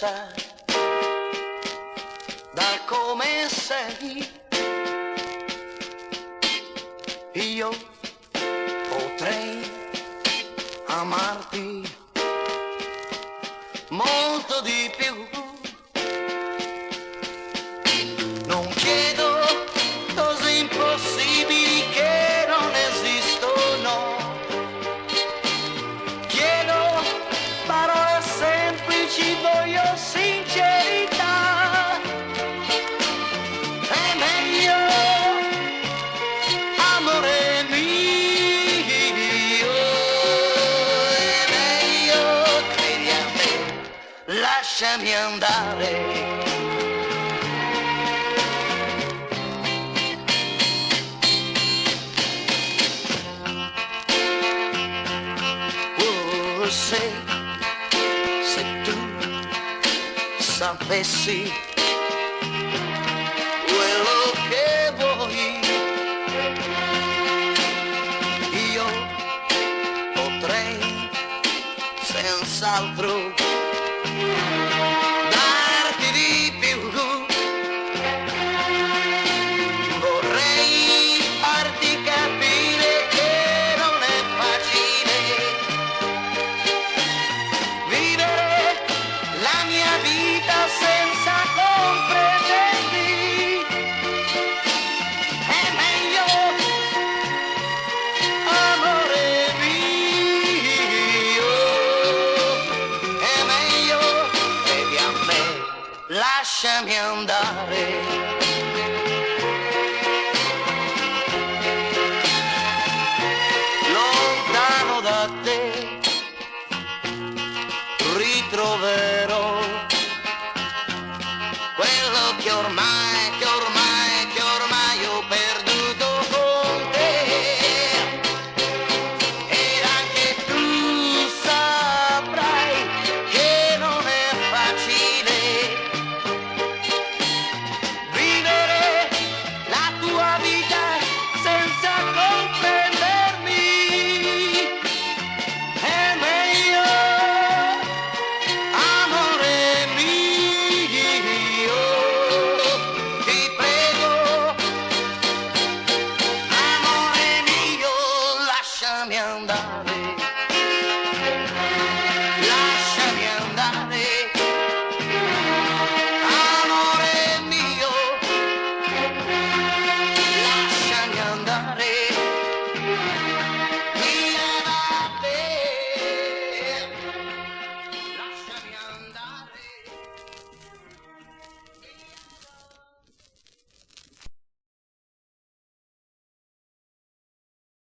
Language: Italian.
diversa da come sei. Io potrei amarti molto di più. Non chiedo cose impossibili che non esistono. Chiedo parole semplici, voglio sincerità. È meglio, amore mio, è meglio, credi a me, lasciami andare. Se tu sapessi quello che vuoi, io potrei senz'altro darti di più. Vorrei farti capire che non è facile vivere la mia vita senza comprenderti. È meglio, amore mio, è meglio, credi a me, lasciami andare. Lontano da te ritroverò quello che ormai